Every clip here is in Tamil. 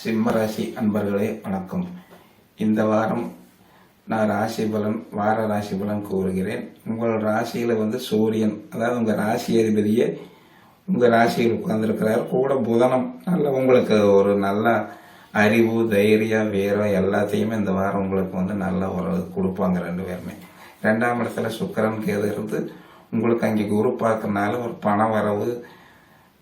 சிம்மராசி அன்பர்களே வணக்கம். இந்த வாரம் நான் ராசி பலன் வார ராசி பலன் கூறுகிறேன். உங்கள் ராசியில் சூரியன், அதாவது உங்கள் ராசி அதிபதியே உங்கள் ராசியில் உட்கார்ந்துருக்கிறார். கூட புதனம் நல்ல உங்களுக்கு ஒரு நல்ல அறிவு, தைரியம், வீரம் எல்லாத்தையுமே இந்த வாரம் உங்களுக்கு நல்ல ஒரு கொடுப்பாங்க. ரெண்டு பேருமே. 2ஆம் இடத்துல சுக்கிரன் கேது இருந்து உங்களுக்கு அங்கே குரு பார்க்கறதுனால ஒரு பண வரவு,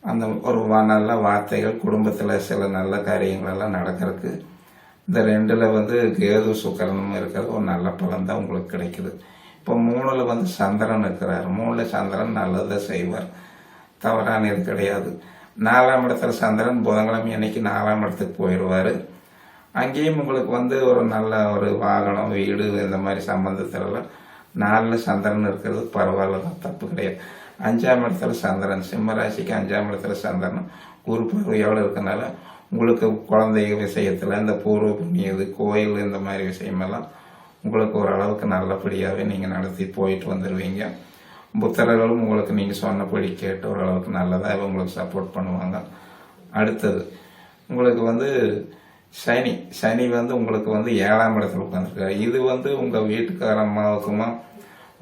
அந்த ஒரு நல்ல வார்த்தைகள், குடும்பத்தில் சில நல்ல காரியங்கள் எல்லாம் நடக்கிறதுக்கு இந்த 2ல் கேது சுக்கிரனும் இருக்கிறது ஒரு நல்ல பலன் தான் உங்களுக்கு கிடைக்குது. இப்போ 3ல் சந்திரன் இருக்கிறார். 3ல் சந்திரன் நல்லதை செய்வார், தவறானது கிடையாது. 4ஆம் இடத்துல சந்திரன் புதன்கிழமை அன்னைக்கு 4ஆம் இடத்துக்கு போயிடுவார். அங்கேயும் உங்களுக்கு ஒரு நல்ல ஒரு வாகனம், வீடு இந்த மாதிரி சம்பந்தத்துலலாம் 4ல் சந்திரன் இருக்கிறது பரவாயில்ல தான், தப்பு கிடையாது. 5ஆம் இடத்துல சந்திரன், சிம்ம ராசிக்கு 5ஆம் இடத்துல சந்திரன் குரு பார்வையோடு இருக்கனால உங்களுக்கு குழந்தை விஷயத்தில் இந்த பூர்வ புண்ணியது, கோயில், இந்த மாதிரி விஷயமெல்லாம் உங்களுக்கு ஓரளவுக்கு நல்லபடியாகவே நீங்கள் நடத்தி போயிட்டு வந்துடுவீங்க. புத்தர்களும் உங்களுக்கு நீங்கள் சொன்னபடி கேட்டு ஓரளவுக்கு நல்லதாக உங்களுக்கு சப்போர்ட் பண்ணுவாங்க. அடுத்தது உங்களுக்கு சனி உங்களுக்கு 7ஆம் இடத்துல உட்காந்துருக்காரு. இது உங்கள் வீட்டுக்கார அம்மாவுக்குமா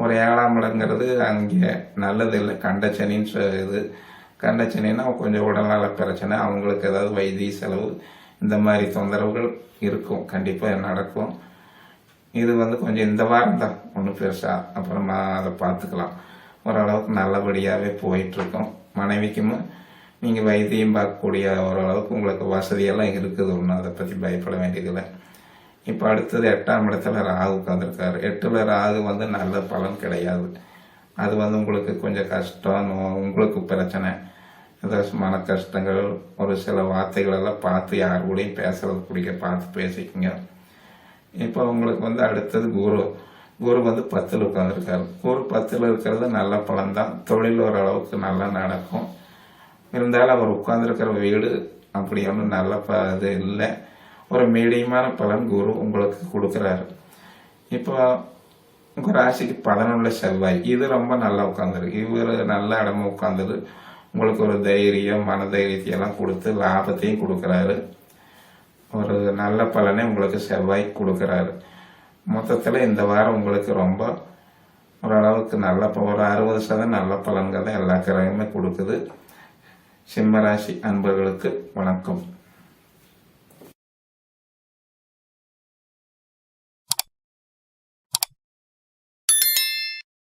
ஒரு 7ஆம் இடங்கிறது அங்கே நல்லது இல்லை. கண்டச்சனின்னு இது கண்டச்சனின்னா கொஞ்சம் உடல்நல பிரச்சனை, அவங்களுக்கு ஏதாவது வைத்திய செலவு, இந்த மாதிரி தொந்தரவுகள் இருக்கும், கண்டிப்பாக நடக்கும். இது கொஞ்சம் இந்த வாரம் தான், ஒன்றும் பெருசாக, அப்புறமா அதை பார்த்துக்கலாம். ஓரளவுக்கு நல்லபடியாகவே போயிட்டுருக்கோம். மனைவிக்கும் நீங்கள் வைத்தியம் பார்க்கக்கூடிய ஓரளவுக்கு உங்களுக்கு வசதியெல்லாம் இருக்குது, ஒன்றும் அதை பற்றி பயப்பட வேண்டியதில்லை. இப்போ அடுத்தது 8ஆம் இடத்துல ராகு உட்காந்துருக்காரு. 8ல் ராகு நல்ல பலன் கிடையாது. அது உங்களுக்கு கொஞ்சம் கஷ்டம், உங்களுக்கு பிரச்சனை, ஏதாச்சும் மன கஷ்டங்கள், ஒரு சில வார்த்தைகளெல்லாம் பார்த்து யார் கூடயும் பேசுறது பிடிக்க பார்த்து பேசிக்கோங்க. இப்போ உங்களுக்கு அடுத்தது குரு 10ல் உட்காந்துருக்காரு. குரு 10ல் இருக்கிறது நல்ல பலன் தான். தொழில் ஓரளவுக்கு நல்லா நடக்கும். இருந்தாலும் அவர் உட்கார்ந்துருக்கிற வீடு அப்படி ஒன்றும் நல்ல இது இல்லை. ஒரு மீடியமான பலன் குரு உங்களுக்கு கொடுக்குறாரு. இப்போ உங்கள் ராசிக்கு 11ல் செவ்வாய், இது ரொம்ப நல்லா உட்காந்துருக்கு. இவர் நல்ல இடமா உட்காந்துரு உங்களுக்கு ஒரு தைரியம், மனதைரியத்தையெல்லாம் கொடுத்து லாபத்தையும் கொடுக்குறாரு. ஒரு நல்ல பலனை உங்களுக்கு செவ்வாய் கொடுக்குறாரு. மொத்தத்தில் இந்த வாரம் உங்களுக்கு ரொம்ப ஓரளவுக்கு நல்ல ஒரு 60% நல்ல பலன்கள் தான் எல்லா கிரகமே கொடுக்குது. சிம்மராசி அன்பர்களுக்கு வணக்கம்.